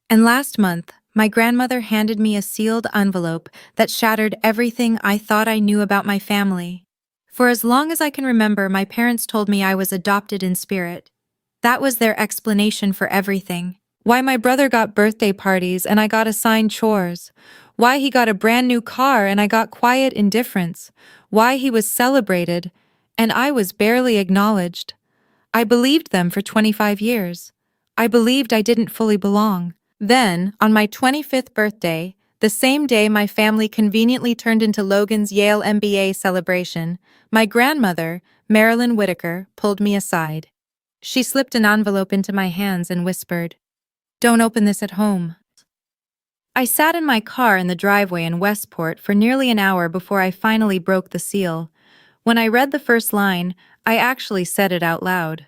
And last month, my grandmother handed me a sealed envelope that shattered everything I thought I knew about my family. For as long as I can remember, my parents told me I was adopted in spirit. That was their explanation for everything. Why my brother got birthday parties and I got assigned chores. Why he got a brand new car and I got quiet indifference. Why he was celebrated and I was barely acknowledged. I believed them for 25 years. I believed I didn't fully belong. Then, on my 25th birthday, the same day my family conveniently turned into Logan's Yale MBA celebration, my grandmother, Marilyn Whitaker, pulled me aside. She slipped an envelope into my hands and whispered, "Don't open this at home." I sat in my car in the driveway in Westport for nearly an hour before I finally broke the seal. When I read the first line, I actually said it out loud.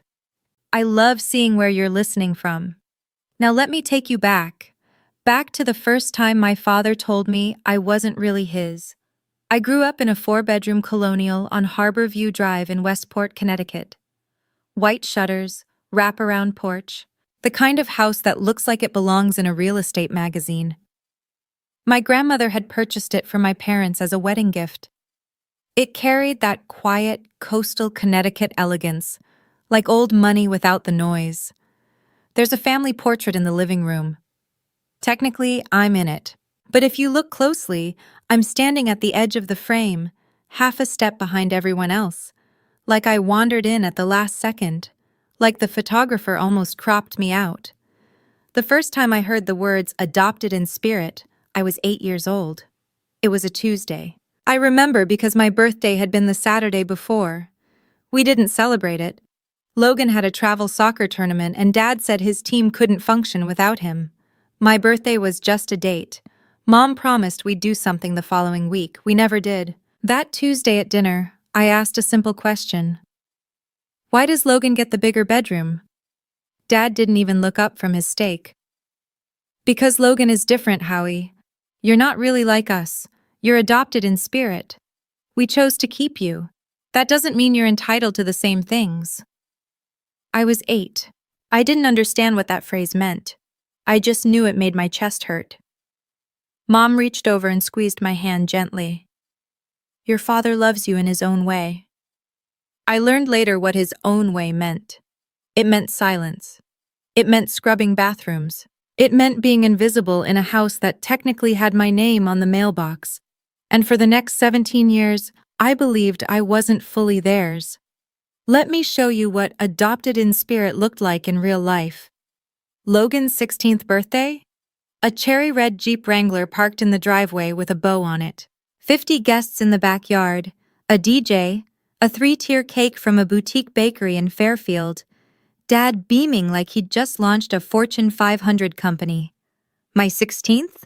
"I love seeing where you're listening from. Now let me take you back. Back to the first time my father told me I wasn't really his. I grew up in a 4-bedroom colonial on Harbor View Drive in Westport, Connecticut. White shutters, wraparound porch, the kind of house that looks like it belongs in a real estate magazine. My grandmother had purchased it for my parents as a wedding gift. It carried that quiet, coastal Connecticut elegance, like old money without the noise. There's a family portrait in the living room. Technically, I'm in it. But if you look closely, I'm standing at the edge of the frame, half a step behind everyone else. Like I wandered in at the last second. Like the photographer almost cropped me out. The first time I heard the words "adopted in spirit," I was 8 years old. It was a Tuesday. I remember because my birthday had been the Saturday before. We didn't celebrate it. Logan had a travel soccer tournament and Dad said his team couldn't function without him. My birthday was just a date. Mom promised we'd do something the following week. We never did. That Tuesday at dinner, I asked a simple question. Why does Logan get the bigger bedroom? Dad didn't even look up from his steak. Because Logan is different, Howie. You're not really like us. You're adopted in spirit. We chose to keep you. That doesn't mean you're entitled to the same things. I was 8. I didn't understand what that phrase meant. I just knew it made my chest hurt. Mom reached over and squeezed my hand gently. Your father loves you in his own way. I learned later what his own way meant. It meant silence. It meant scrubbing bathrooms. It meant being invisible in a house that technically had my name on the mailbox. And for the next 17 years, I believed I wasn't fully theirs. Let me show you what adopted in spirit looked like in real life. Logan's 16th birthday? A cherry red Jeep Wrangler parked in the driveway with a bow on it. 50 guests in the backyard, a DJ, a 3-tier cake from a boutique bakery in Fairfield. Dad beaming like he'd just launched a Fortune 500 company. My 16th?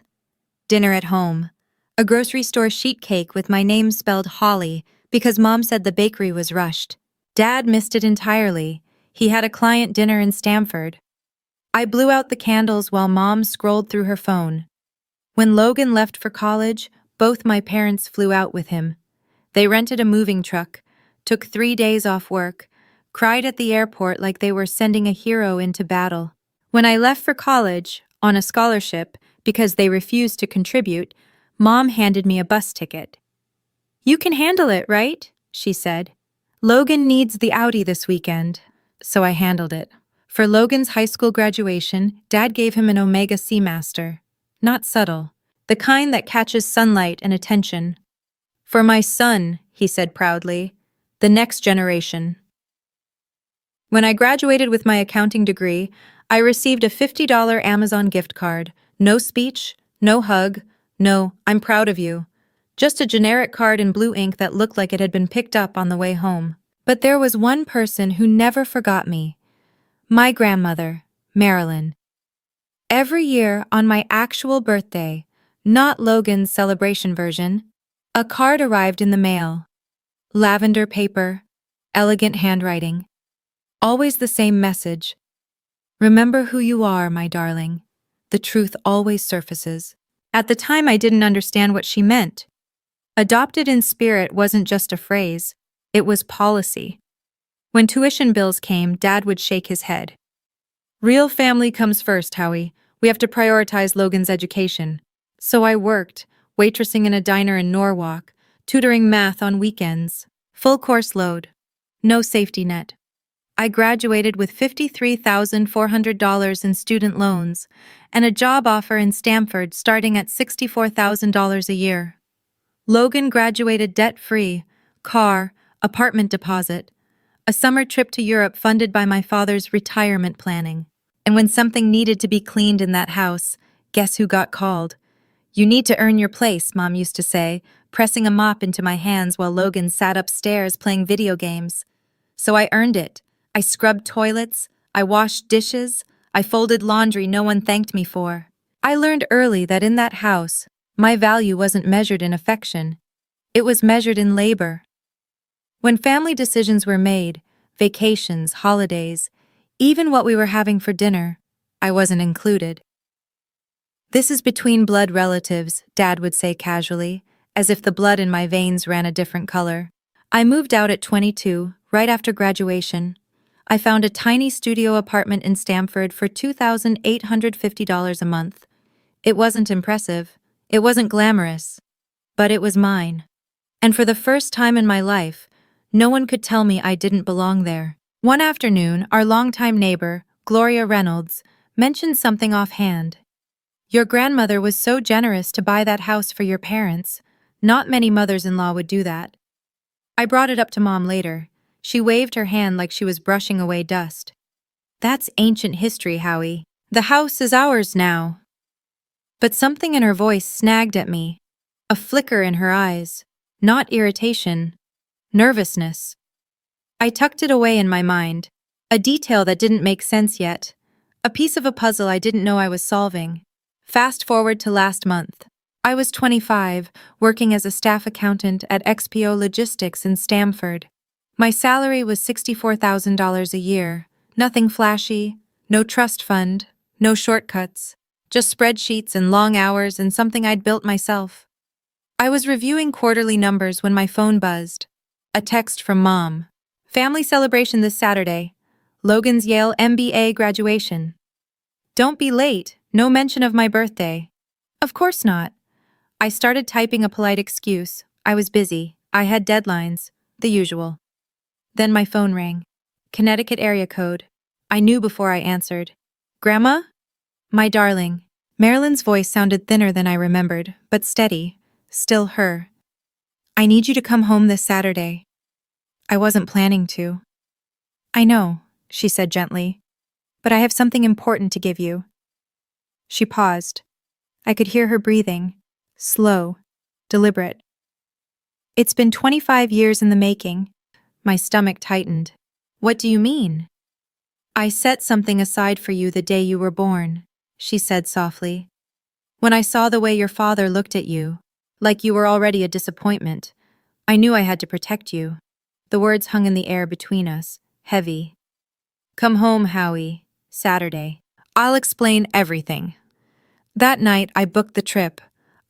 Dinner at home. A grocery store sheet cake with my name spelled Holly because Mom said the bakery was rushed. Dad missed it entirely. He had a client dinner in Stamford. I blew out the candles while Mom scrolled through her phone. When Logan left for college, both my parents flew out with him. They rented a moving truck, took 3 days off work, cried at the airport like they were sending a hero into battle. When I left for college, on a scholarship, because they refused to contribute, Mom handed me a bus ticket. You can handle it, right? She said. Logan needs the Audi this weekend. So I handled it. For Logan's high school graduation, Dad gave him an Omega Seamaster. Not subtle. The kind that catches sunlight and attention. For my son, he said proudly, the next generation. When I graduated with my accounting degree, I received a $50 Amazon gift card. No speech, no hug, no, I'm proud of you. Just a generic card in blue ink that looked like it had been picked up on the way home. But there was one person who never forgot me. My grandmother, Marilyn. Every year on my actual birthday, not Logan's celebration version, a card arrived in the mail. Lavender paper, elegant handwriting. Always the same message. Remember who you are, my darling. The truth always surfaces. At the time, I didn't understand what she meant. Adopted in spirit wasn't just a phrase, it was policy. When tuition bills came, Dad would shake his head. Real family comes first, Howie. We have to prioritize Logan's education. So I worked, waitressing in a diner in Norwalk, tutoring math on weekends. Full course load. No safety net. I graduated with $53,400 in student loans and a job offer in Stamford starting at $64,000 a year. Logan graduated debt-free, car, apartment deposit, a summer trip to Europe funded by my father's retirement planning. And when something needed to be cleaned in that house, guess who got called? You need to earn your place, Mom used to say, pressing a mop into my hands while Logan sat upstairs playing video games. So I earned it. I scrubbed toilets, I washed dishes, I folded laundry no one thanked me for. I learned early that in that house, my value wasn't measured in affection. It was measured in labor. When family decisions were made, vacations, holidays, even what we were having for dinner, I wasn't included. This is between blood relatives, Dad would say casually, as if the blood in my veins ran a different color. I moved out at 22, right after graduation. I found a tiny studio apartment in Stamford for $2,850 a month. It wasn't impressive. It wasn't glamorous. But it was mine. And for the first time in my life, no one could tell me I didn't belong there. One afternoon, our longtime neighbor, Gloria Reynolds, mentioned something offhand. Your grandmother was so generous to buy that house for your parents. Not many mothers-in-law would do that. I brought it up to Mom later. She waved her hand like she was brushing away dust. That's ancient history, Howie. The house is ours now. But something in her voice snagged at me. A flicker in her eyes. Not irritation. Nervousness. I tucked it away in my mind. A detail that didn't make sense yet. A piece of a puzzle I didn't know I was solving. Fast forward to last month. I was 25, working as a staff accountant at XPO Logistics in Stamford. My salary was $64,000 a year. Nothing flashy, no trust fund, no shortcuts, just spreadsheets and long hours and something I'd built myself. I was reviewing quarterly numbers when my phone buzzed. A text from Mom. Family celebration this Saturday. Logan's Yale MBA graduation. Don't be late, no mention of my birthday. Of course not. I started typing a polite excuse. I was busy. I had deadlines. The usual. Then my phone rang. Connecticut area code. I knew before I answered. Grandma? My darling. Marilyn's voice sounded thinner than I remembered, but steady. Still her. I need you to come home this Saturday. I wasn't planning to. I know, she said gently. But I have something important to give you. She paused. I could hear her breathing. Slow. Deliberate. It's been 25 years in the making. My stomach tightened. What do you mean? I set something aside for you the day you were born, she said softly. When I saw the way your father looked at you, like you were already a disappointment, I knew I had to protect you. The words hung in the air between us, heavy. Come home, Howie. Saturday. I'll explain everything. That night, I booked the trip.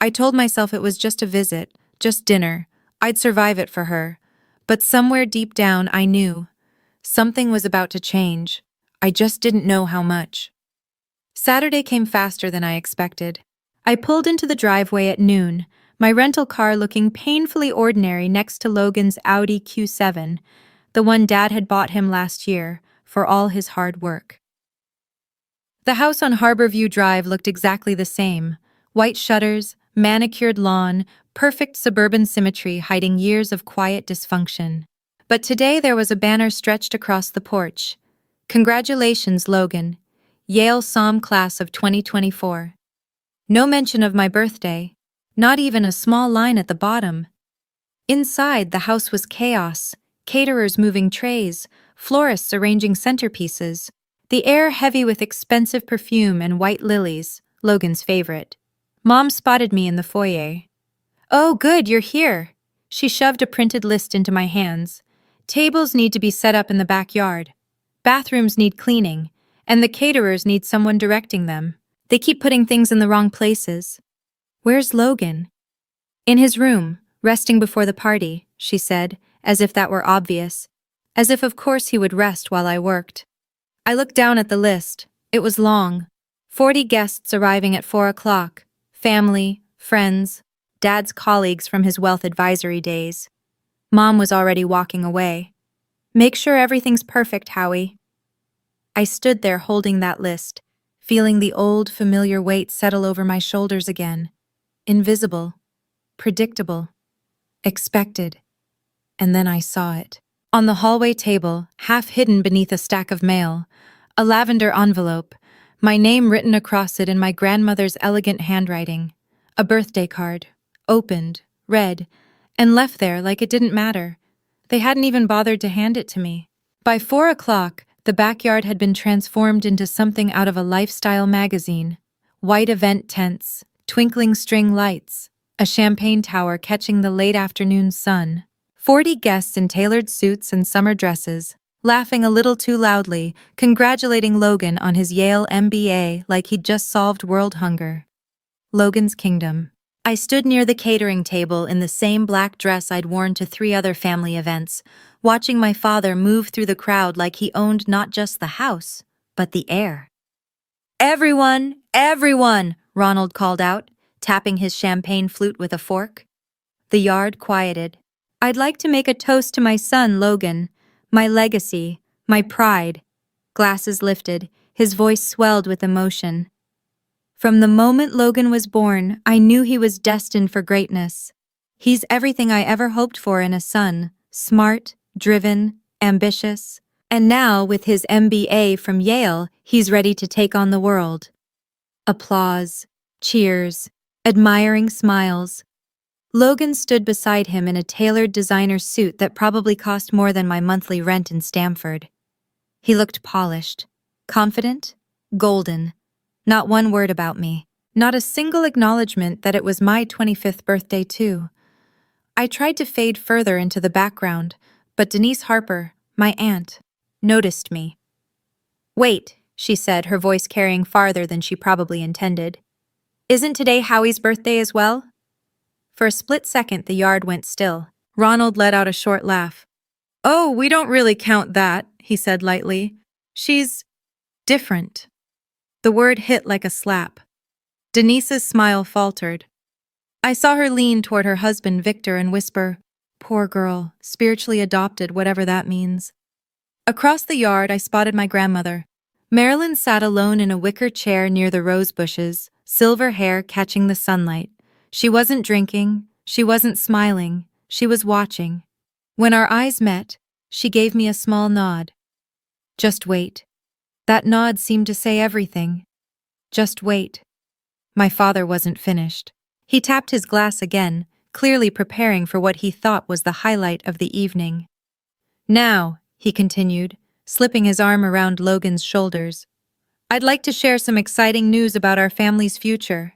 I told myself it was just a visit, just dinner. I'd survive it for her. But somewhere deep down, I knew. Something was about to change. I just didn't know how much. Saturday came faster than I expected. I pulled into the driveway at noon, my rental car looking painfully ordinary next to Logan's Audi Q7, the one Dad had bought him last year, for all his hard work. The house on Harborview Drive looked exactly the same. White shutters, manicured lawn, perfect suburban symmetry hiding years of quiet dysfunction. But today there was a banner stretched across the porch. Congratulations, Logan. Yale Somm Class of 2024. No mention of my birthday. Not even a small line at the bottom. Inside, the house was chaos. Caterers moving trays, florists arranging centerpieces. The air heavy with expensive perfume and white lilies, Logan's favorite. Mom spotted me in the foyer. Oh, good, you're here. She shoved a printed list into my hands. Tables need to be set up in the backyard. Bathrooms need cleaning, and the caterers need someone directing them. They keep putting things in the wrong places. Where's Logan? In his room, resting before the party, she said, as if that were obvious. As if of course he would rest while I worked. I looked down at the list. It was long. 40 guests arriving at 4 o'clock. Family, friends, Dad's colleagues from his wealth advisory days. Mom was already walking away. Make sure everything's perfect, Howie. I stood there holding that list, feeling the old, familiar weight settle over my shoulders again. Invisible, predictable, expected. And then I saw it. On the hallway table, half hidden beneath a stack of mail, a lavender envelope, my name written across it in my grandmother's elegant handwriting. A birthday card, opened, read, and left there like it didn't matter. They hadn't even bothered to hand it to me. By 4 o'clock, the backyard had been transformed into something out of a lifestyle magazine. White event tents, twinkling string lights, a champagne tower catching the late afternoon sun. 40 guests in tailored suits and summer dresses, laughing a little too loudly, congratulating Logan on his Yale MBA like he'd just solved world hunger. Logan's kingdom. I stood near the catering table in the same black dress I'd worn to 3 other family events, watching my father move through the crowd like he owned not just the house, but the air. "Everyone, everyone!" Ronald called out, tapping his champagne flute with a fork. The yard quieted. "I'd like to make a toast to my son, Logan, my legacy, my pride." Glasses lifted, his voice swelled with emotion. From the moment Logan was born, I knew he was destined for greatness. He's everything I ever hoped for in a son, smart, driven, ambitious. And now, with his MBA from Yale, he's ready to take on the world. Applause, cheers, admiring smiles. Logan stood beside him in a tailored designer suit that probably cost more than my monthly rent in Stamford. He looked polished, confident, golden. Not one word about me. Not a single acknowledgement that it was my 25th birthday too. I tried to fade further into the background, but Denise Harper, my aunt, noticed me. "Wait," she said, her voice carrying farther than she probably intended. "Isn't today Howie's birthday as well?" For a split second, the yard went still. Ronald let out a short laugh. "Oh, we don't really count that," he said lightly. "She's different." The word hit like a slap. Denise's smile faltered. I saw her lean toward her husband, Victor, and whisper, "Poor girl, spiritually adopted, whatever that means." Across the yard, I spotted my grandmother. Marilyn sat alone in a wicker chair near the rose bushes, silver hair catching the sunlight. She wasn't drinking, she wasn't smiling, she was watching. When our eyes met, she gave me a small nod. "Just wait." That nod seemed to say everything. Just wait. My father wasn't finished. He tapped his glass again, clearly preparing for what he thought was the highlight of the evening. "Now," he continued, slipping his arm around Logan's shoulders, "I'd like to share some exciting news about our family's future."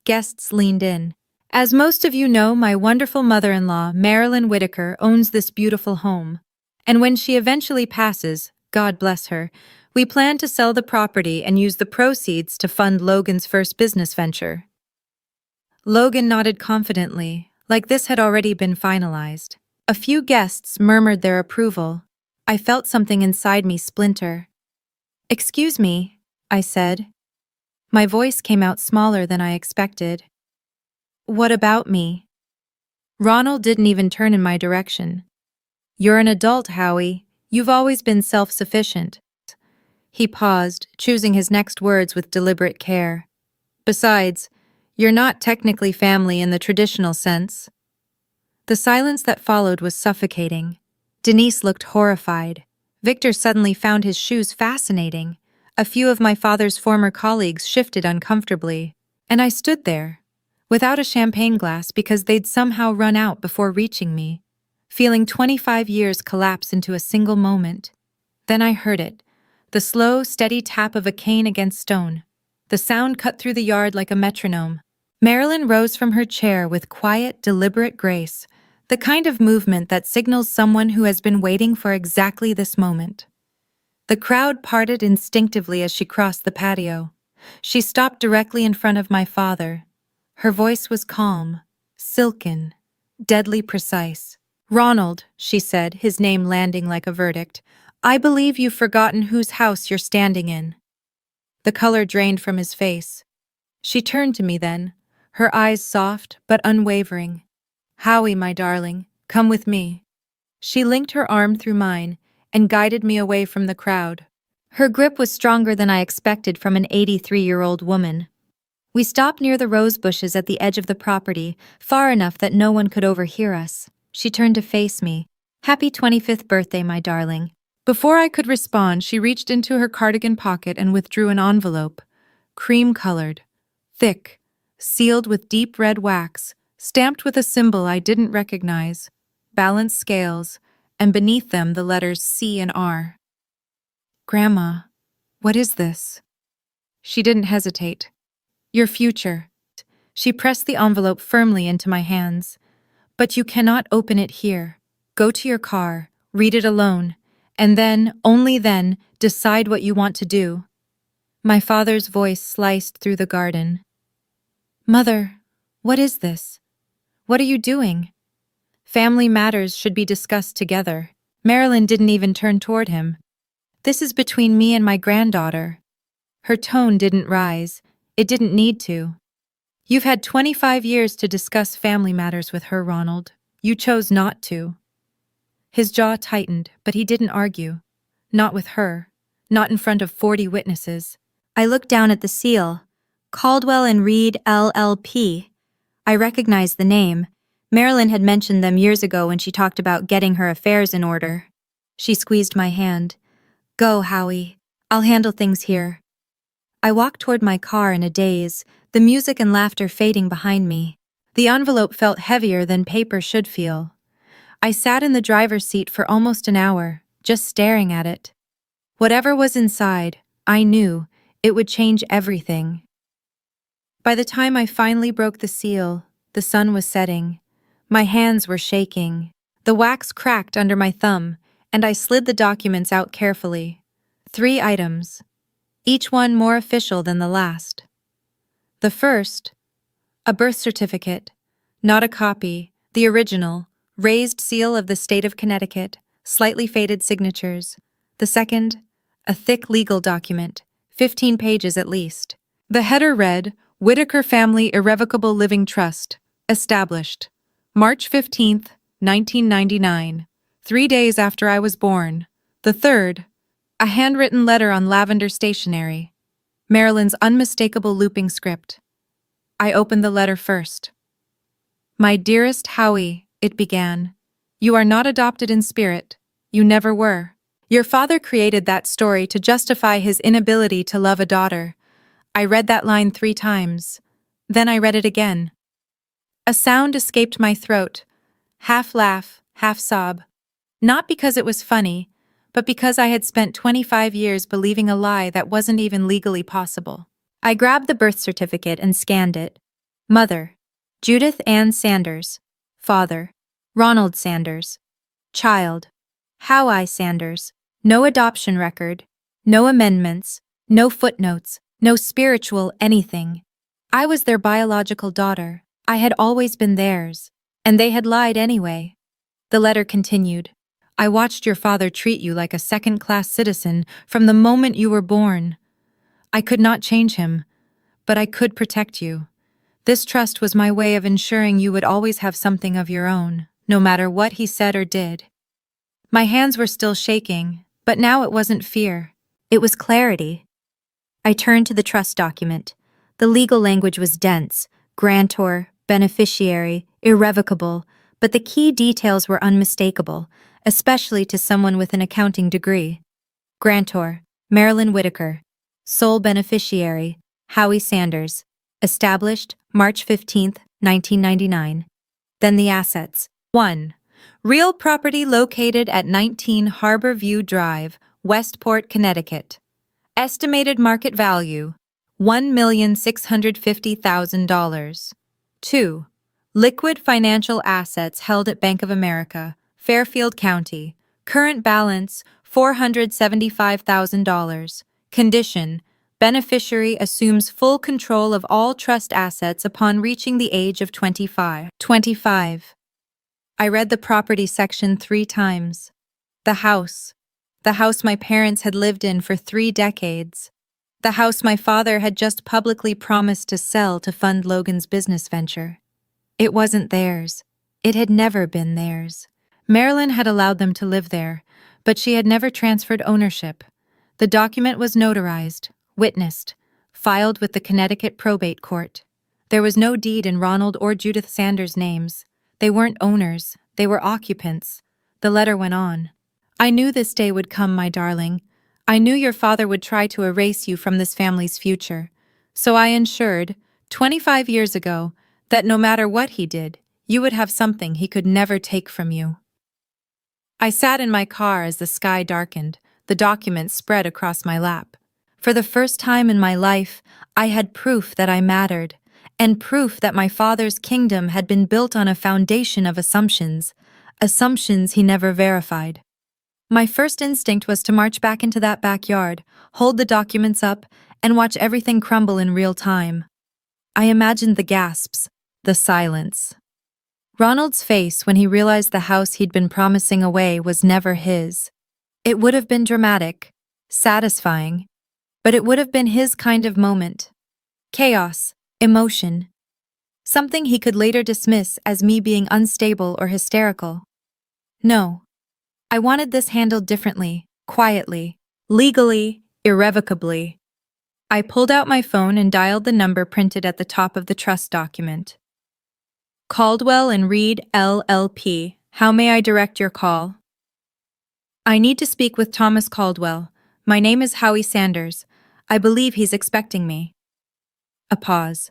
Guests leaned in. "As most of you know, my wonderful mother-in-law, Marilyn Whitaker, owns this beautiful home. And when she eventually passes, God bless her, we plan to sell the property and use the proceeds to fund Logan's first business venture." Logan nodded confidently, like this had already been finalized. A few guests murmured their approval. I felt something inside me splinter. "Excuse me," I said. My voice came out smaller than I expected. "What about me?" Ronald didn't even turn in my direction. "You're an adult, Howie. You've always been self-sufficient." He paused, choosing his next words with deliberate care. "Besides, you're not technically family in the traditional sense." The silence that followed was suffocating. Denise looked horrified. Victor suddenly found his shoes fascinating. A few of my father's former colleagues shifted uncomfortably, and I stood there, without a champagne glass because they'd somehow run out before reaching me, feeling 25 years collapse into a single moment. Then I heard it, the slow, steady tap of a cane against stone. The sound cut through the yard like a metronome. Marilyn rose from her chair with quiet, deliberate grace, the kind of movement that signals someone who has been waiting for exactly this moment. The crowd parted instinctively as she crossed the patio. She stopped directly in front of my father. Her voice was calm, silken, deadly precise. "Ronald," she said, his name landing like a verdict, "I believe you've forgotten whose house you're standing in." The color drained from his face. She turned to me then, her eyes soft but unwavering. "Howie, my darling, come with me." She linked her arm through mine and guided me away from the crowd. Her grip was stronger than I expected from an 83-year-old woman. We stopped near the rose bushes at the edge of the property, far enough that no one could overhear us. She turned to face me. "Happy 25th birthday, my darling." Before I could respond, she reached into her cardigan pocket and withdrew an envelope. Cream-colored, thick, sealed with deep red wax, stamped with a symbol I didn't recognize, balanced scales, and beneath them the letters C and R. "Grandma, what is this?" She didn't hesitate. "Your future." She pressed the envelope firmly into my hands. "But you cannot open it here. Go to your car, read it alone, and then, only then, decide what you want to do." My father's voice sliced through the garden. "Mother, what is this? What are you doing? Family matters should be discussed together." Marilyn didn't even turn toward him. "This is between me and my granddaughter." Her tone didn't rise. It didn't need to. "You've had 25 years to discuss family matters with her, Ronald. You chose not to." His jaw tightened, but he didn't argue. Not with her. Not in front of 40 witnesses. I looked down at the seal. Caldwell and Reed, LLP. I recognized the name. Marilyn had mentioned them years ago when she talked about getting her affairs in order. She squeezed my hand. "Go, Howie. I'll handle things here." I walked toward my car in a daze, the music and laughter fading behind me. The envelope felt heavier than paper should feel. I sat in the driver's seat for almost an hour, just staring at it. Whatever was inside, I knew, it would change everything. By the time I finally broke the seal, the sun was setting. My hands were shaking. The wax cracked under my thumb, and I slid the documents out carefully. 3 items, each one more official than the last. The first, a birth certificate, not a copy, the original, raised seal of the state of Connecticut, slightly faded signatures. The second, a thick legal document, 15 pages at least. The header read, "Whitaker Family Irrevocable Living Trust, established, March 15th, 1999, 3 days after I was born." The third, a handwritten letter on lavender stationery, Marilyn's unmistakable looping script. I opened the letter first. "My dearest Howie," it began, "you are not adopted in spirit. You never were. Your father created that story to justify his inability to love a daughter." I read that line 3 times. Then I read it again. A sound escaped my throat, half laugh, half sob. Not because it was funny, but because I had spent 25 years believing a lie that wasn't even legally possible. I grabbed the birth certificate and scanned it. Mother, Judith Ann Sanders. Father, Ronald Sanders. Child, Howie Sanders. No adoption record, no amendments, no footnotes, no spiritual anything. I was their biological daughter. I had always been theirs, and they had lied anyway. The letter continued. "I watched your father treat you like a second-class citizen from the moment you were born. I could not change him, but I could protect you. This trust was my way of ensuring you would always have something of your own, no matter what he said or did." My hands were still shaking, but now it wasn't fear. It was clarity. I turned to the trust document. The legal language was dense, grantor, beneficiary, irrevocable, but the key details were unmistakable, especially to someone with an accounting degree. Grantor, Marilyn Whitaker. Sole beneficiary, Howie Sanders. Established, March 15th, 1999. Then the assets. 1. Real property located at 19 Harbor View Drive, Westport, Connecticut. Estimated market value, $1,650,000. 2. Liquid financial assets held at Bank of America, Fairfield County. Current balance, $475,000. Condition, beneficiary assumes full control of all trust assets upon reaching the age of 25. I read the property section 3 times. The house my parents had lived in for 3 decades. The house my father had just publicly promised to sell to fund Logan's business venture. It wasn't theirs. It had never been theirs. Marilyn had allowed them to live there, but she had never transferred ownership. The document was notarized, witnessed, filed with the Connecticut probate court. There was no deed in Ronald or Judith Sanders' names. They weren't owners, they were occupants. The letter went on. I knew this day would come, my darling. I knew your father would try to erase you from this family's future. So I ensured, 25 years ago, that no matter what he did, you would have something he could never take from you. I sat in my car as the sky darkened, the document spread across my lap. For the first time in my life, I had proof that I mattered, and proof that my father's kingdom had been built on a foundation of assumptions he never verified. My first instinct was to march back into that backyard, hold the documents up, and watch everything crumble in real time. I imagined the gasps, the silence. Ronald's face when he realized the house he'd been promising away was never his. It would have been dramatic, satisfying, but it would have been his kind of moment. Chaos, emotion. Something he could later dismiss as me being unstable or hysterical. No. I wanted this handled differently, quietly, legally, irrevocably. I pulled out my phone and dialed the number printed at the top of the trust document. Caldwell and Reed, LLP. How may I direct your call? I need to speak with Thomas Caldwell. My name is Howie Sanders. I believe he's expecting me. A pause.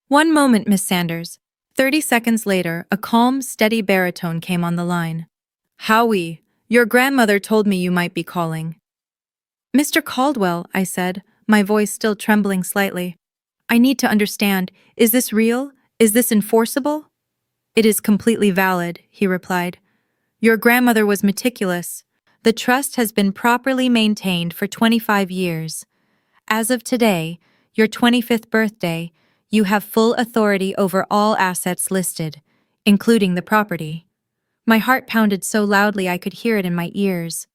One moment, Miss Sanders. 30 seconds later, a calm, steady baritone came on the line. Howie, your grandmother told me you might be calling. Mr. Caldwell, I said, my voice still trembling slightly. I need to understand, is this real? Is this enforceable? It is completely valid, he replied. Your grandmother was meticulous. The trust has been properly maintained for 25 years. As of today, your 25th birthday, you have full authority over all assets listed, including the property. My heart pounded so loudly I could hear it in my ears.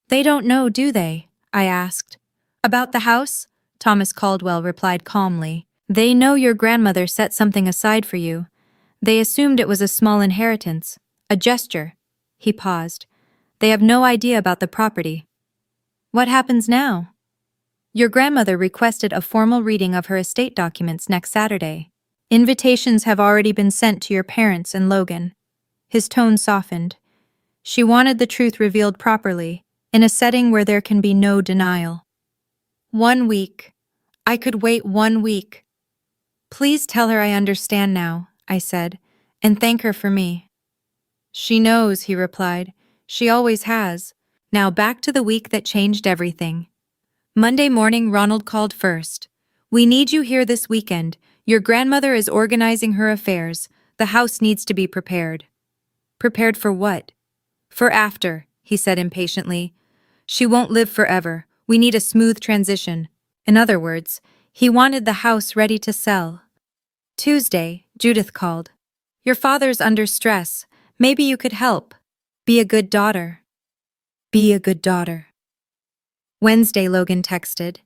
They don't know, do they? I asked. About the house? Thomas Caldwell replied calmly. They know your grandmother set something aside for you. They assumed it was a small inheritance, a gesture. He paused. They have no idea about the property. What happens now? Your grandmother requested a formal reading of her estate documents next Saturday. Invitations have already been sent to your parents and Logan. His tone softened. She wanted the truth revealed properly, in a setting where there can be no denial. 1 week. I could wait 1 week. Please tell her I understand now, I said, and thank her for me. She knows, he replied. She always has. Now back to the week that changed everything. Monday morning, Ronald called first. We need you here this weekend. Your grandmother is organizing her affairs. The house needs to be prepared. Prepared for what? For after, he said impatiently. She won't live forever. We need a smooth transition. In other words, he wanted the house ready to sell. Tuesday, Judith called. Your father's under stress. Maybe you could help. Be a good daughter. Be a good daughter. Wednesday, Logan texted.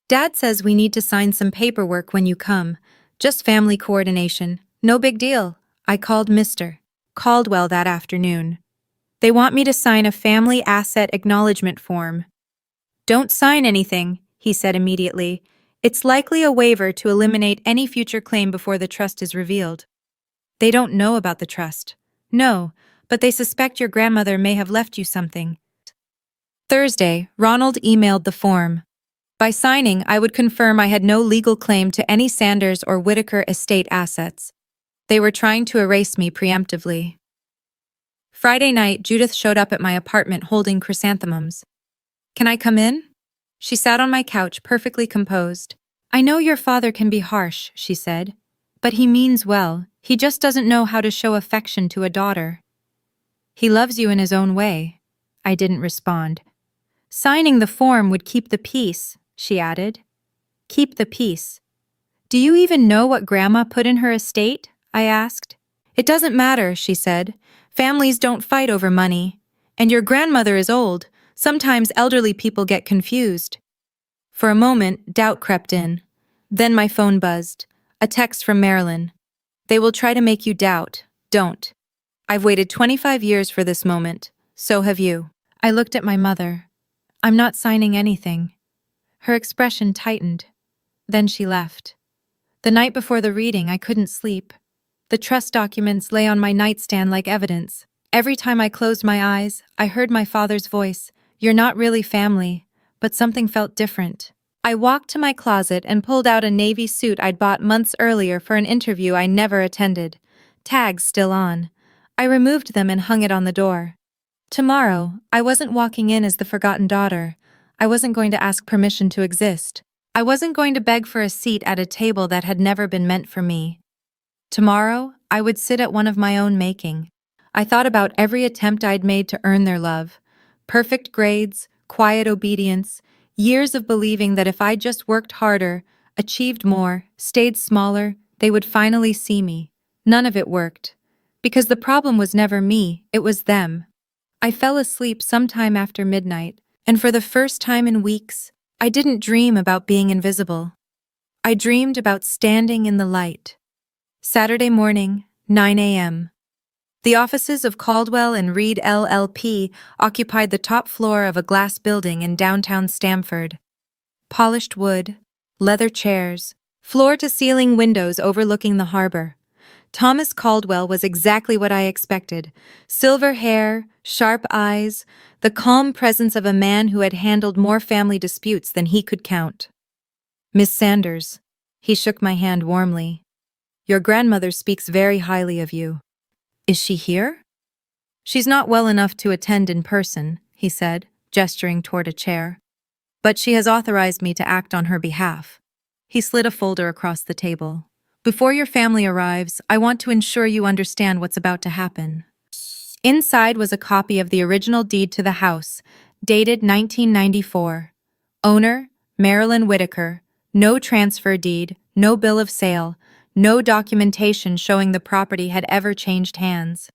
Dad says we need to sign some paperwork when you come. Just family coordination. No big deal. I called Mr. Caldwell that afternoon. They want me to sign a family asset acknowledgement form. Don't sign anything, he said immediately. It's likely a waiver to eliminate any future claim before the trust is revealed. They don't know about the trust. No, but they suspect your grandmother may have left you something. Thursday, Ronald emailed the form. By signing, I would confirm I had no legal claim to any Sanders or Whitaker estate assets. They were trying to erase me preemptively. Friday night, Judith showed up at my apartment holding chrysanthemums. Can I come in? She sat on my couch, perfectly composed. I know your father can be harsh, she said. But he means well. He just doesn't know how to show affection to a daughter. He loves you in his own way. I didn't respond. Signing the form would keep the peace, she added. Keep the peace. Do you even know what Grandma put in her estate? I asked. It doesn't matter, she said. Families don't fight over money. And your grandmother is old. Sometimes elderly people get confused. For a moment, doubt crept in. Then my phone buzzed. A text from Marilyn. They will try to make you doubt. Don't. I've waited 25 years for this moment. So have you. I looked at my mother. I'm not signing anything. Her expression tightened. Then she left. The night before the reading, I couldn't sleep. The trust documents lay on my nightstand like evidence. Every time I closed my eyes, I heard my father's voice. You're not really family. But something felt different. I walked to my closet and pulled out a navy suit I'd bought months earlier for an interview I never attended. Tags still on. I removed them and hung it on the door. Tomorrow, I wasn't walking in as the forgotten daughter. I wasn't going to ask permission to exist. I wasn't going to beg for a seat at a table that had never been meant for me. Tomorrow, I would sit at one of my own making. I thought about every attempt I'd made to earn their love. Perfect grades, quiet obedience, years of believing that if I just worked harder, achieved more, stayed smaller, they would finally see me. None of it worked. Because the problem was never me, it was them. I fell asleep sometime after midnight, and for the first time in weeks, I didn't dream about being invisible. I dreamed about standing in the light. Saturday morning, 9 a.m. The offices of Caldwell and Reed LLP occupied the top floor of a glass building in downtown Stamford. Polished wood, leather chairs, floor-to-ceiling windows overlooking the harbor. Thomas Caldwell was exactly what I expected. Silver hair, sharp eyes, the calm presence of a man who had handled more family disputes than he could count. Miss Sanders. He shook my hand warmly. Your grandmother speaks very highly of you. Is she here? She's not well enough to attend in person, he said, gesturing toward a chair. But she has authorized me to act on her behalf. He slid a folder across the table. Before your family arrives, I want to ensure you understand what's about to happen. Inside was a copy of the original deed to the house, dated 1994. Owner, Marilyn Whitaker. No transfer deed, no bill of sale, no documentation showing the property had ever changed hands.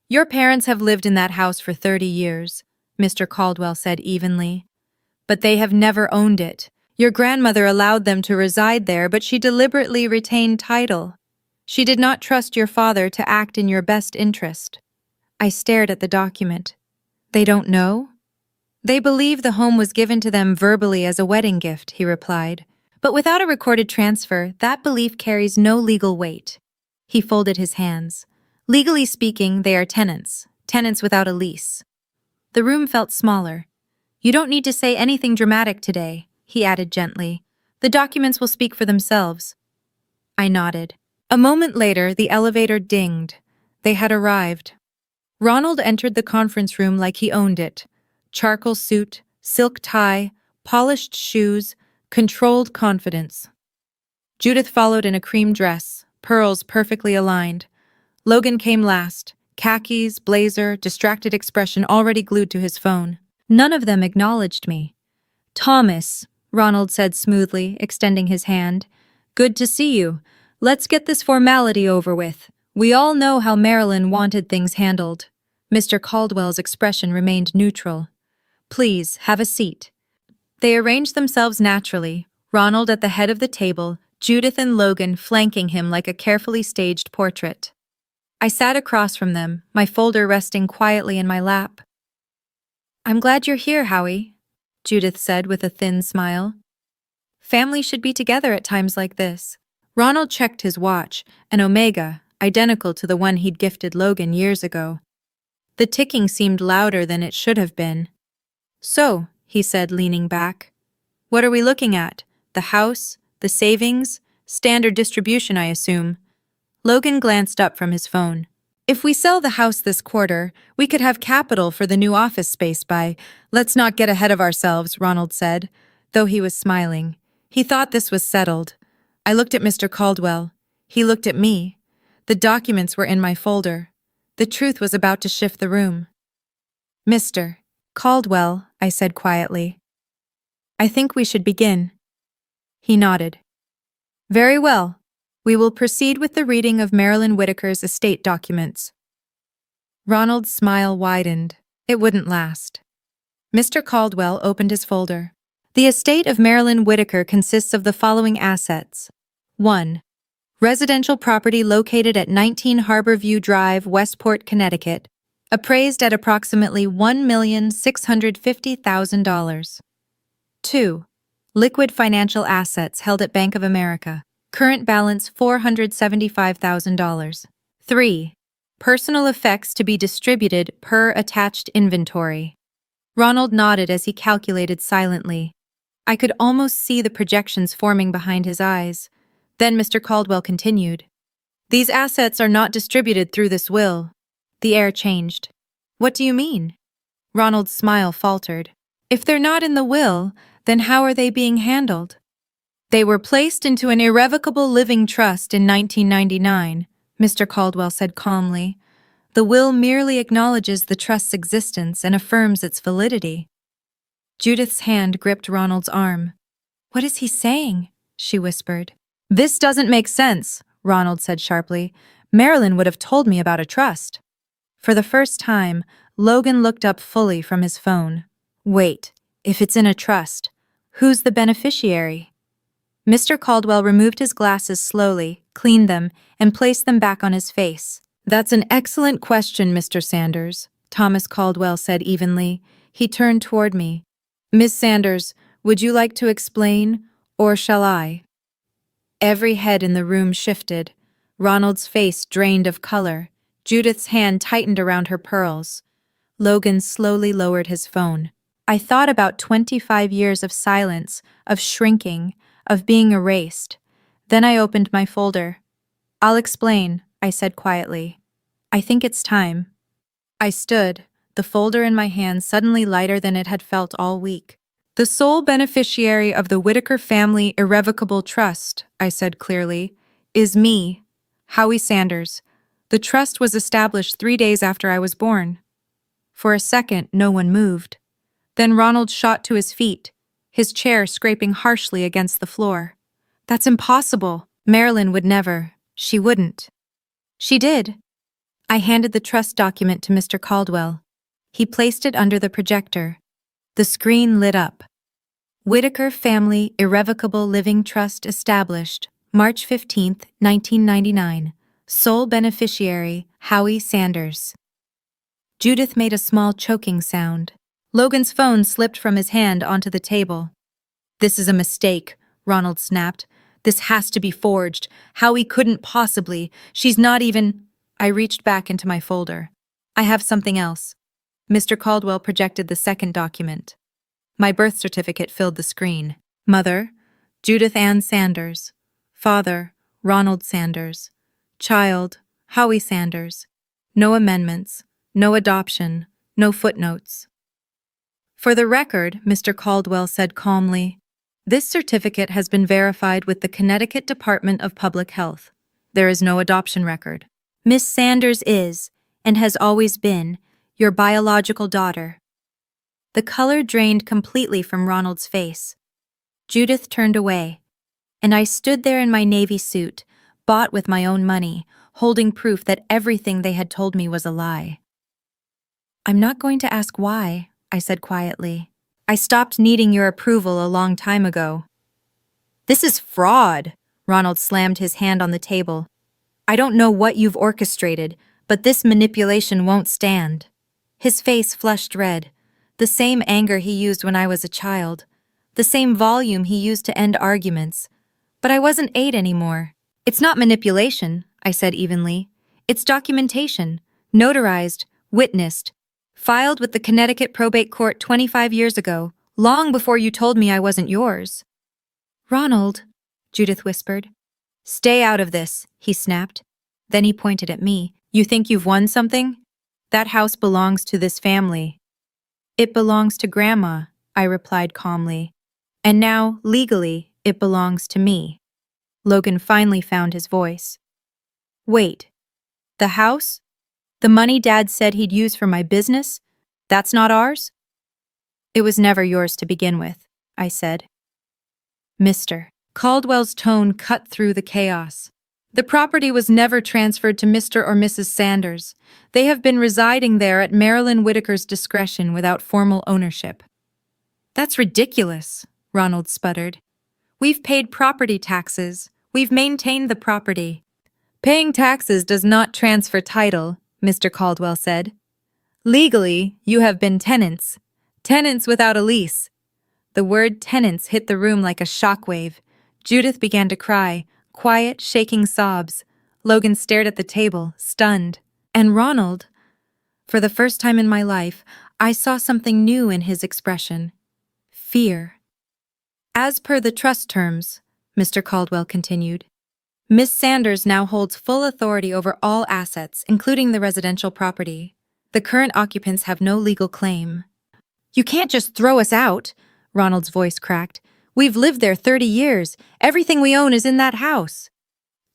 Your parents have lived in that house for 30 years, Mr. Caldwell said evenly. But they have never owned it. Your grandmother allowed them to reside there, but she deliberately retained title. She did not trust your father to act in your best interest. I stared at the document. They don't know? They believe the home was given to them verbally as a wedding gift, he replied. But without a recorded transfer, that belief carries no legal weight. He folded his hands. Legally speaking, they are tenants without a lease. The room felt smaller. You don't need to say anything dramatic today, he added gently. The documents will speak for themselves. I nodded. A moment later, the elevator dinged. They had arrived. Ronald entered the conference room like he owned it. Charcoal suit, silk tie, polished shoes, controlled confidence. Judith followed in a cream dress, pearls perfectly aligned. Logan came last, khakis, blazer, distracted expression already glued to his phone. None of them acknowledged me. Thomas, Ronald said smoothly, extending his hand. Good to see you. Let's get this formality over with. We all know how Marilyn wanted things handled. Mr. Caldwell's expression remained neutral. Please, have a seat. They arranged themselves naturally, Ronald at the head of the table, Judith and Logan flanking him like a carefully staged portrait. I sat across from them, my folder resting quietly in my lap. I'm glad you're here, Howie, Judith said with a thin smile. Family should be together at times like this. Ronald checked his watch, an Omega, identical to the one he'd gifted Logan years ago. The ticking seemed louder than it should have been. So, he said, leaning back. What are we looking at? The house? The savings? Standard distribution, I assume. Logan glanced up from his phone. If we sell the house this quarter, we could have capital for the new office space by— Let's not get ahead of ourselves, Ronald said, though he was smiling. He thought this was settled. I looked at Mr. Caldwell. He looked at me. The documents were in my folder. The truth was about to shift the room. Mr. Caldwell, I said quietly. I think we should begin. He nodded. Very well. We will proceed with the reading of Marilyn Whitaker's estate documents. Ronald's smile widened. It wouldn't last. Mr. Caldwell opened his folder. The estate of Marilyn Whitaker consists of the following assets. 1. Residential property located at 19 Harborview Drive, Westport, Connecticut, appraised at approximately $1,650,000. 2. Liquid financial assets held at Bank of America, current balance $475,000. 3. Personal effects to be distributed per attached inventory. Ronald nodded as he calculated silently. I could almost see the projections forming behind his eyes. Then Mr. Caldwell continued. These assets are not distributed through this will. The air changed. What do you mean? Ronald's smile faltered. If they're not in the will, then how are they being handled? They were placed into an irrevocable living trust in 1999, Mr. Caldwell said calmly. The will merely acknowledges the trust's existence and affirms its validity. Judith's hand gripped Ronald's arm. What is he saying? She whispered. This doesn't make sense, Ronald said sharply. Marilyn would have told me about a trust. For the first time, Logan looked up fully from his phone. Wait, if it's in a trust, who's the beneficiary? Mr. Caldwell removed his glasses slowly, cleaned them, and placed them back on his face. That's an excellent question, Mr. Sanders, Thomas Caldwell said evenly. He turned toward me. Miss Sanders, would you like to explain, or shall I? Every head in the room shifted. Ronald's face drained of color. Judith's hand tightened around her pearls. Logan slowly lowered his phone. I thought about 25 years of silence, of shrinking, of being erased. Then I opened my folder. I'll explain, I said quietly. I think it's time. I stood, the folder in my hand suddenly lighter than it had felt all week. The sole beneficiary of the Whitaker Family Irrevocable Trust, I said clearly, is me, Howie Sanders. The trust was established 3 days after I was born. For a second, no one moved. Then Ronald shot to his feet, his chair scraping harshly against the floor. That's impossible. Marilyn would never. She wouldn't. She did. I handed the trust document to Mr. Caldwell. He placed it under the projector. The screen lit up. Whitaker Family Irrevocable Living Trust established, March 15, 1999. Sole beneficiary, Howie Sanders. Judith made a small choking sound. Logan's phone slipped from his hand onto the table. This is a mistake, Ronald snapped. This has to be forged. Howie couldn't possibly. She's not even... I reached back into my folder. I have something else. Mr. Caldwell projected the second document. My birth certificate filled the screen. Mother, Judith Ann Sanders. Father, Ronald Sanders. Child, Howie Sanders. No amendments, no adoption, no footnotes. For the record, Mr. Caldwell said calmly, this certificate has been verified with the Connecticut Department of Public Health. There is no adoption record. Miss Sanders is, and has always been, your biological daughter. The color drained completely from Ronald's face. Judith turned away, and I stood there in my navy suit, bought with my own money, holding proof that everything they had told me was a lie. I'm not going to ask why, I said quietly. I stopped needing your approval a long time ago. This is fraud, Ronald slammed his hand on the table. I don't know what you've orchestrated, but this manipulation won't stand. His face flushed red, the same anger he used when I was a child, the same volume he used to end arguments. But I wasn't 8 anymore. It's not manipulation, I said evenly. It's documentation, notarized, witnessed, filed with the Connecticut Probate Court 25 years ago, long before you told me I wasn't yours. Ronald, Judith whispered. Stay out of this, he snapped. Then he pointed at me. You think you've won something? That house belongs to this family. It belongs to Grandma, I replied calmly. And now, legally, it belongs to me. Logan finally found his voice. Wait, the house? The money Dad said he'd use for my business? That's not ours? It was never yours to begin with, I said. Mr. Caldwell's tone cut through the chaos. The property was never transferred to Mr. or Mrs. Sanders. They have been residing there at Marilyn Whitaker's discretion without formal ownership. That's ridiculous, Ronald sputtered. We've paid property taxes. We've maintained the property. Paying taxes does not transfer title, Mr. Caldwell said. Legally, you have been tenants. Tenants without a lease. The word tenants hit the room like a shockwave. Judith began to cry, quiet, shaking sobs. Logan stared at the table, stunned. And Ronald, for the first time in my life, I saw something new in his expression. Fear. As per the trust terms, Mr. Caldwell continued, Miss Sanders now holds full authority over all assets, including the residential property. The current occupants have no legal claim. You can't just throw us out, Ronald's voice cracked. We've lived there 30 years. Everything we own is in that house.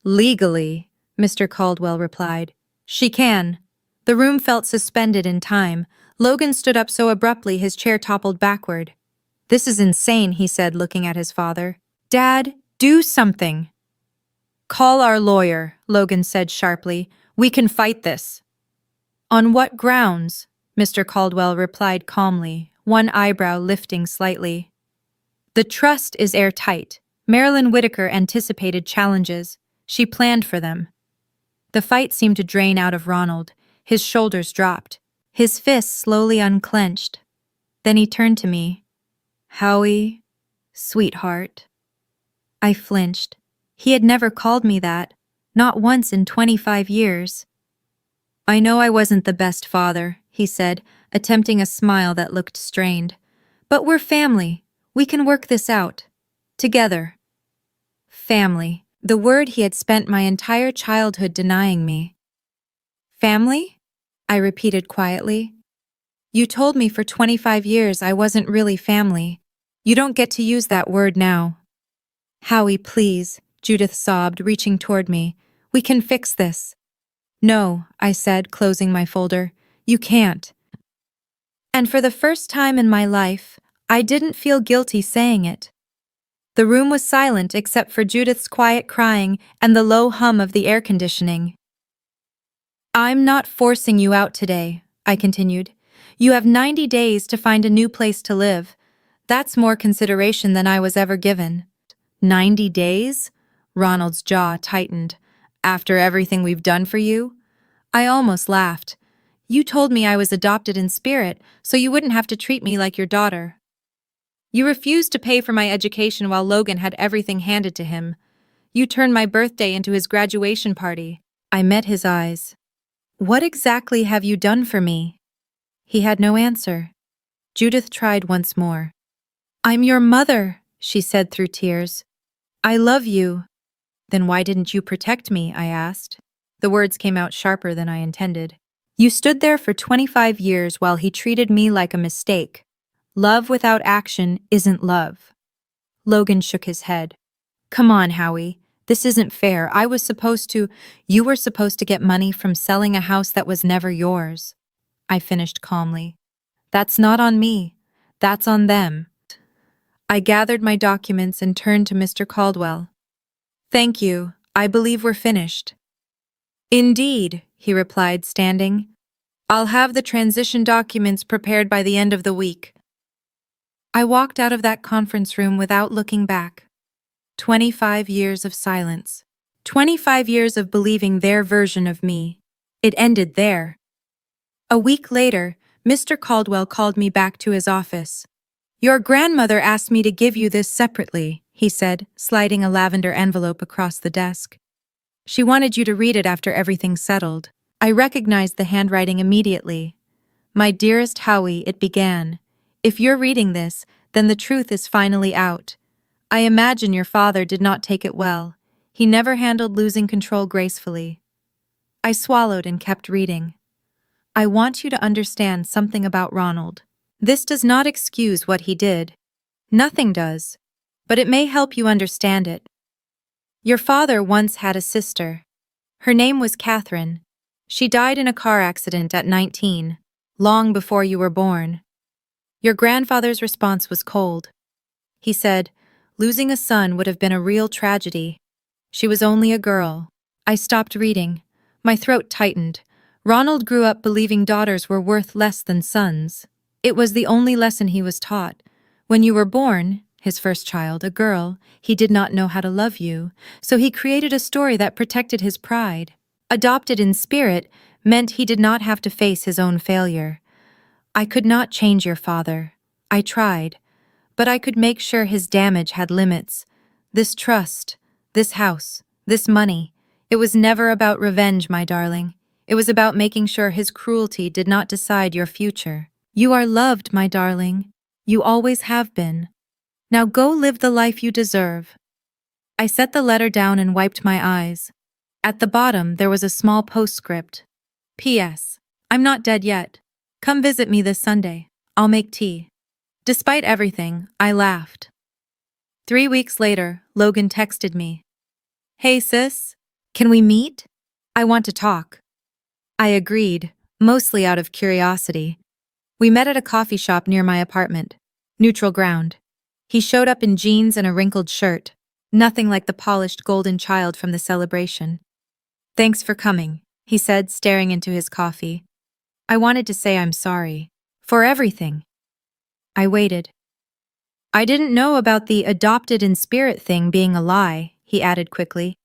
Legally, Mr. Caldwell replied. She can. The room felt suspended in time. Logan stood up so abruptly his chair toppled backward. This is insane, he said, looking at his father. Dad, do something. Call our lawyer, Logan said sharply. We can fight this. On what grounds? Mr. Caldwell replied calmly, one eyebrow lifting slightly. The trust is airtight. Marilyn Whitaker anticipated challenges. She planned for them. The fight seemed to drain out of Ronald. His shoulders dropped. His fists slowly unclenched. Then he turned to me. Howie, sweetheart. I flinched. He had never called me that, not once in 25 years. I know I wasn't the best father, he said, attempting a smile that looked strained. But we're family. We can work this out. Together. Family. The word he had spent my entire childhood denying me. Family? I repeated quietly. You told me for 25 years I wasn't really family. You don't get to use that word now. Howie, please, Judith sobbed, reaching toward me. We can fix this. No, I said, closing my folder. You can't. And for the first time in my life, I didn't feel guilty saying it. The room was silent except for Judith's quiet crying and the low hum of the air conditioning. I'm not forcing you out today, I continued. You have 90 days to find a new place to live. That's more consideration than I was ever given. 90 days? Ronald's jaw tightened. After everything we've done for you? I almost laughed. You told me I was adopted in spirit, so you wouldn't have to treat me like your daughter. You refused to pay for my education while Logan had everything handed to him. You turned my birthday into his graduation party. I met his eyes. What exactly have you done for me? He had no answer. Judith tried once more. I'm your mother, she said through tears. I love you. Then why didn't you protect me? I asked. The words came out sharper than I intended. You stood there for 25 years while he treated me like a mistake. Love without action isn't love. Logan shook his head. Come on, Howie. This isn't fair. You were supposed to get money from selling a house that was never yours. I finished calmly. That's not on me. That's on them. I gathered my documents and turned to Mr. Caldwell. Thank you. I believe we're finished. Indeed, he replied, standing. I'll have the transition documents prepared by the end of the week. I walked out of that conference room without looking back. 25 years of silence. 25 years of believing their version of me. It ended there. A week later, Mr. Caldwell called me back to his office. Your grandmother asked me to give you this separately, he said, sliding a lavender envelope across the desk. She wanted you to read it after everything's settled. I recognized the handwriting immediately. My dearest Howie, it began. If you're reading this, then the truth is finally out. I imagine your father did not take it well. He never handled losing control gracefully. I swallowed and kept reading. I want you to understand something about Ronald. This does not excuse what he did. Nothing does. But it may help you understand it. Your father once had a sister. Her name was Catherine. She died in a car accident at 19, long before you were born. Your grandfather's response was cold. He said, losing a son would have been a real tragedy. She was only a girl. I stopped reading. My throat tightened. Ronald grew up believing daughters were worth less than sons. It was the only lesson he was taught. When you were born, his first child, a girl. He did not know how to love you, so he created a story that protected his pride. Adopted in spirit meant he did not have to face his own failure. I could not change your father. I tried, but I could make sure his damage had limits. This trust, this house, this money. It was never about revenge, my darling. It was about making sure his cruelty did not decide your future. You are loved, my darling. You always have been. Now go live the life you deserve. I set the letter down and wiped my eyes. At the bottom, there was a small postscript. P.S. I'm not dead yet. Come visit me this Sunday. I'll make tea. Despite everything, I laughed. 3 weeks later, Logan texted me. Hey sis, can we meet? I want to talk. I agreed, mostly out of curiosity. We met at a coffee shop near my apartment. Neutral ground. He showed up in jeans and a wrinkled shirt. Nothing like the polished golden child from the celebration. Thanks for coming, he said, staring into his coffee. I wanted to say I'm sorry. For everything. I waited. I didn't know about the adopted in spirit thing being a lie, he added quickly.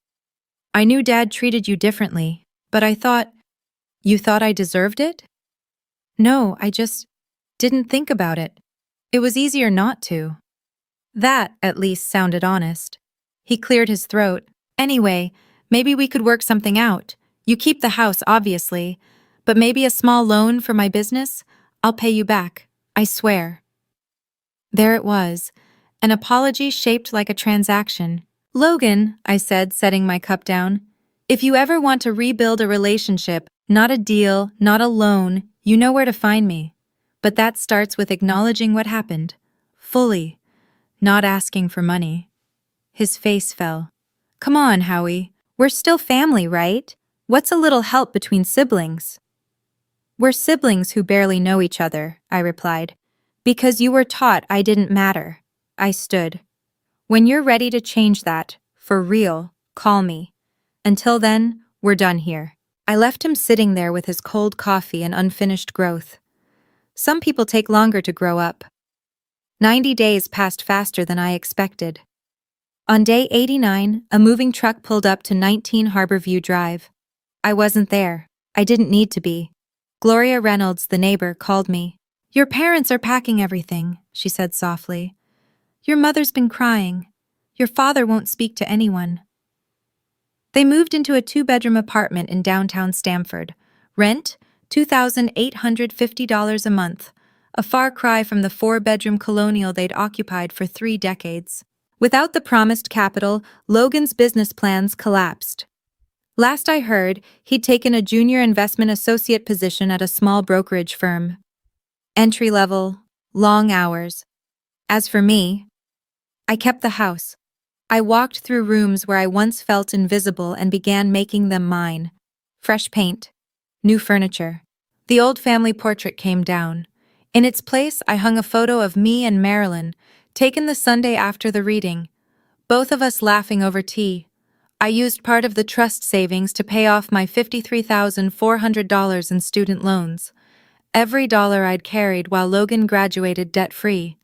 I knew Dad treated you differently, but I thought... You thought I deserved it? No, I just didn't think about it. It was easier not to. That, at least, sounded honest. He cleared his throat. Anyway, maybe we could work something out. You keep the house, obviously, but maybe a small loan for my business? I'll pay you back. I swear. There it was, an apology shaped like a transaction. Logan, I said, setting my cup down, if you ever want to rebuild a relationship, not a deal, not a loan, you know where to find me. But that starts with acknowledging what happened. Fully. Not asking for money. His face fell. Come on, Howie. We're still family, right? What's a little help between siblings? We're siblings who barely know each other, I replied. Because you were taught I didn't matter. I stood. When you're ready to change that, for real, call me. Until then, we're done here. I left him sitting there with his cold coffee and unfinished growth. Some people take longer to grow up. 90 days passed faster than I expected. On day 89, a moving truck pulled up to 19 Harborview Drive. I wasn't there. I didn't need to be. Gloria Reynolds, the neighbor, called me. Your parents are packing everything, she said softly. Your mother's been crying. Your father won't speak to anyone. They moved into a 2-bedroom apartment in downtown Stamford. Rent, $2,850 a month, a far cry from the 4-bedroom colonial they'd occupied for 3 decades. Without the promised capital, Logan's business plans collapsed. Last I heard, he'd taken a junior investment associate position at a small brokerage firm. Entry level, long hours. As for me, I kept the house. I walked through rooms where I once felt invisible and began making them mine. Fresh paint. New furniture. The old family portrait came down. In its place, I hung a photo of me and Marilyn, taken the Sunday after the reading. Both of us laughing over tea. I used part of the trust savings to pay off my $53,400 in student loans. Every dollar I'd carried while Logan graduated debt-free.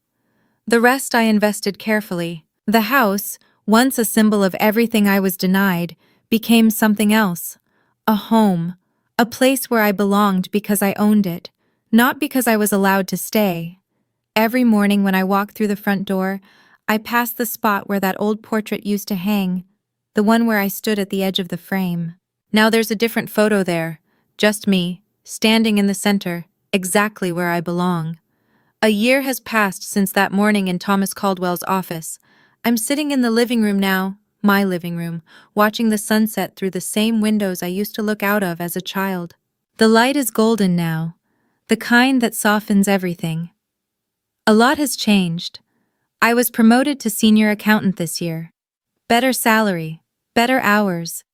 The rest I invested carefully. The house, once a symbol of everything I was denied, became something else. A home. A place where I belonged because I owned it, not because I was allowed to stay. Every morning when I walked through the front door, I passed the spot where that old portrait used to hang, the one where I stood at the edge of the frame. Now there's a different photo there, just me, standing in the center, exactly where I belong. A year has passed since that morning in Thomas Caldwell's office. I'm sitting in the living room now, my living room, watching the sunset through the same windows I used to look out of as a child. The light is golden now, the kind that softens everything. A lot has changed. I was promoted to senior accountant this year. Better salary, better hours,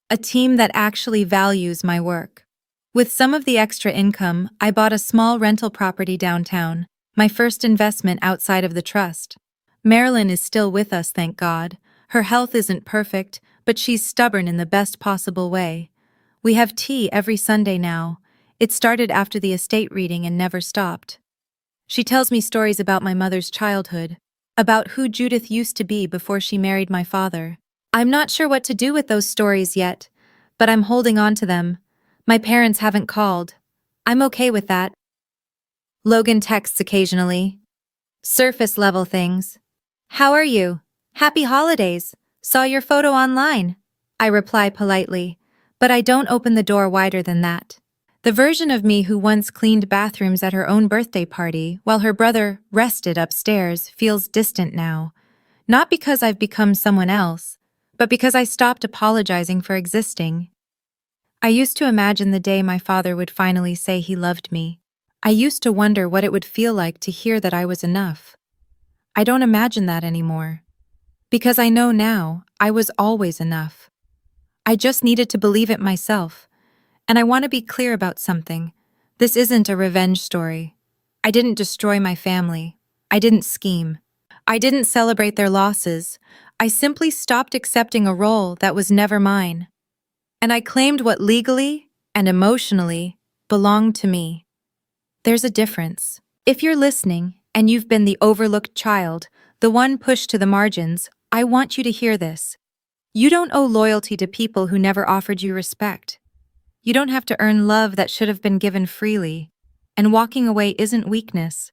a team that actually values my work. With some of the extra income, I bought a small rental property downtown, my first investment outside of the trust. Marilyn is still with us, thank God. Her health isn't perfect, but she's stubborn in the best possible way. We have tea every Sunday now. It started after the estate reading and never stopped. She tells me stories about my mother's childhood. about who Judith used to be before she married my father. I'm not sure what to do with those stories yet, but I'm holding on to them. My parents haven't called. I'm okay with that. Logan texts occasionally. Surface level things. How are you? Happy holidays. Saw your photo online. I reply politely, but I don't open the door wider than that. The version of me who once cleaned bathrooms at her own birthday party while her brother rested upstairs feels distant now. Not because I've become someone else, but because I stopped apologizing for existing. I used to imagine the day my father would finally say he loved me. I used to wonder what it would feel like to hear that I was enough. I don't imagine that anymore. Because I know now, I was always enough. I just needed to believe it myself. And I want to be clear about something. This isn't a revenge story. I didn't destroy my family. I didn't scheme. I didn't celebrate their losses. I simply stopped accepting a role that was never mine. And I claimed what legally and emotionally belonged to me. There's a difference. If you're listening and you've been the overlooked child, the one pushed to the margins, I want you to hear this. You don't owe loyalty to people who never offered you respect. You don't have to earn love that should have been given freely. And walking away isn't weakness.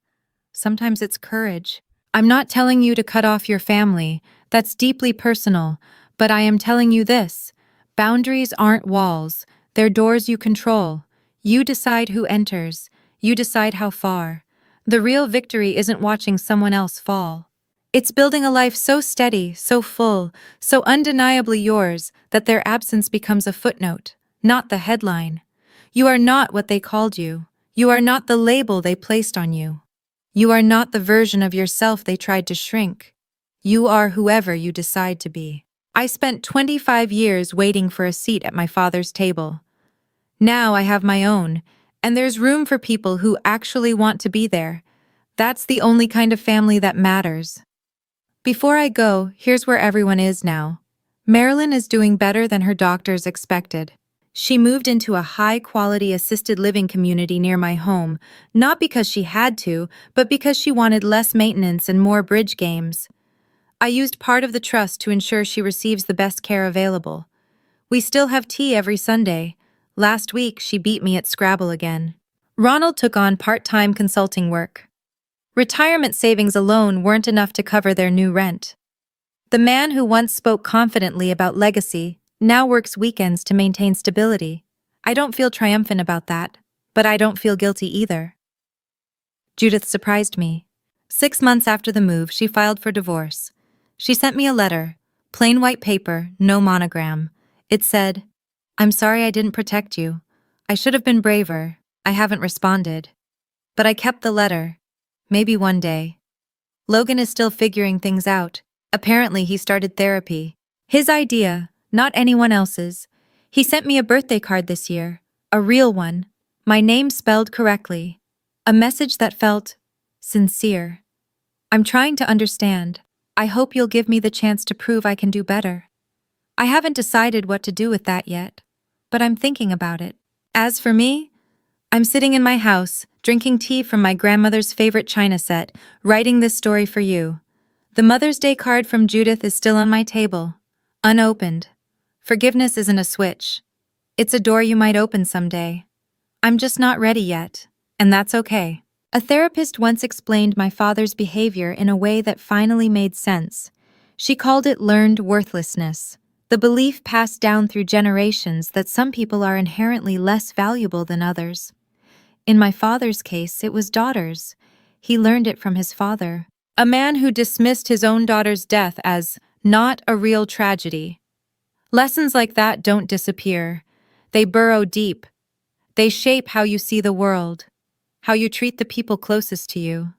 Sometimes it's courage. I'm not telling you to cut off your family. That's deeply personal. But I am telling you this. Boundaries aren't walls. They're doors you control. You decide who enters. You decide how far. The real victory isn't watching someone else fall. It's building a life so steady, so full, so undeniably yours that their absence becomes a footnote, not the headline. You are not what they called you. You are not the label they placed on you. You are not the version of yourself they tried to shrink. You are whoever you decide to be. I spent 25 years waiting for a seat at my father's table. Now I have my own, and there's room for people who actually want to be there. That's the only kind of family that matters. Before I go, here's where everyone is now. Marilyn is doing better than her doctors expected. She moved into a high-quality assisted living community near my home, not because she had to, but because she wanted less maintenance and more bridge games. I used part of the trust to ensure she receives the best care available. We still have tea every Sunday. Last week, she beat me at Scrabble again. Ronald took on part-time consulting work. Retirement savings alone weren't enough to cover their new rent. The man who once spoke confidently about legacy now works weekends to maintain stability. I don't feel triumphant about that, but I don't feel guilty either. Judith surprised me. 6 months after the move, she filed for divorce. She sent me a letter, plain white paper, no monogram. It said, "I'm sorry I didn't protect you. I should have been braver. I haven't responded." But I kept the letter. Maybe one day. Logan is still figuring things out. Apparently he started therapy. His idea, not anyone else's. He sent me a birthday card this year. A real one. My name spelled correctly. A message that felt sincere. I'm trying to understand. I hope you'll give me the chance to prove I can do better. I haven't decided what to do with that yet, but I'm thinking about it. As for me, I'm sitting in my house, drinking tea from my grandmother's favorite china set, writing this story for you. The Mother's Day card from Judith is still on my table, unopened. Forgiveness isn't a switch. It's a door you might open someday. I'm just not ready yet, and that's okay. A therapist once explained my father's behavior in a way that finally made sense. She called it learned worthlessness, the belief passed down through generations that some people are inherently less valuable than others. In my father's case, it was daughters. He learned it from his father, a man who dismissed his own daughter's death as not a real tragedy. Lessons like that don't disappear. They burrow deep. They shape how you see the world, how you treat the people closest to you.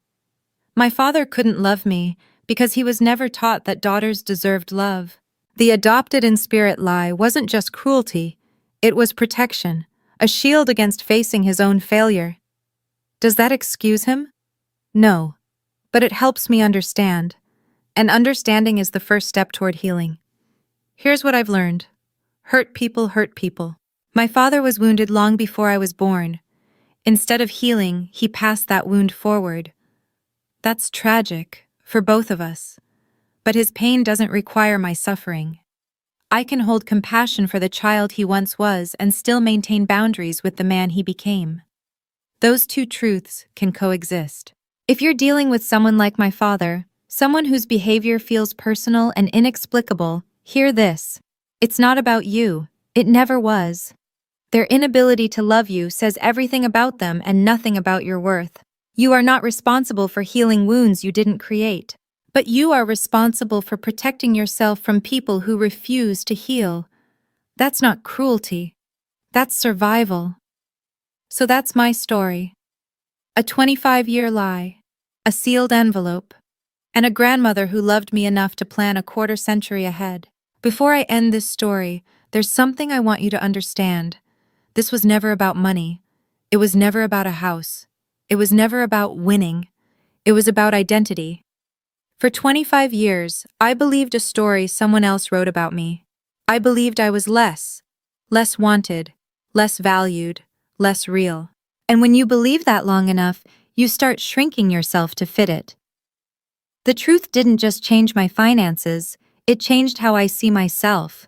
My father couldn't love me because he was never taught that daughters deserved love. The adopted in spirit lie wasn't just cruelty, it was protection, a shield against facing his own failure. Does that excuse him? No, but it helps me understand, and understanding is the first step toward healing. Here's what I've learned. Hurt people hurt people. My father was wounded long before I was born. Instead of healing, he passed that wound forward. That's tragic, for both of us. But his pain doesn't require my suffering. I can hold compassion for the child he once was and still maintain boundaries with the man he became. Those two truths can coexist. If you're dealing with someone like my father, someone whose behavior feels personal and inexplicable, hear this. It's not about you. It never was. Their inability to love you says everything about them and nothing about your worth. You are not responsible for healing wounds you didn't create. But you are responsible for protecting yourself from people who refuse to heal. That's not cruelty. That's survival. So that's my story. A 25-year lie, a sealed envelope, and a grandmother who loved me enough to plan a quarter century ahead. Before I end this story, there's something I want you to understand. This was never about money. It was never about a house. It was never about winning. It was about identity. For 25 years, I believed a story someone else wrote about me. I believed I was less wanted, less valued, less real. And when you believe that long enough, you start shrinking yourself to fit it. The truth didn't just change my finances, it changed how I see myself.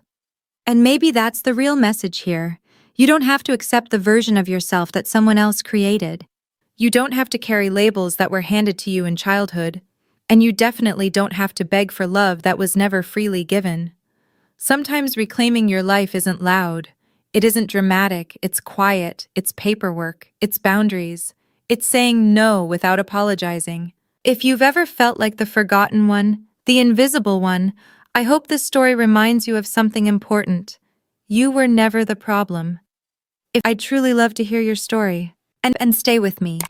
And maybe that's the real message here. You don't have to accept the version of yourself that someone else created. You don't have to carry labels that were handed to you in childhood. And you definitely don't have to beg for love that was never freely given. Sometimes reclaiming your life isn't loud. It isn't dramatic, it's quiet, it's paperwork, it's boundaries. It's saying no without apologizing. If you've ever felt like the forgotten one, the invisible one, I hope this story reminds you of something important. You were never the problem. I'd truly love to hear your story. And stay with me.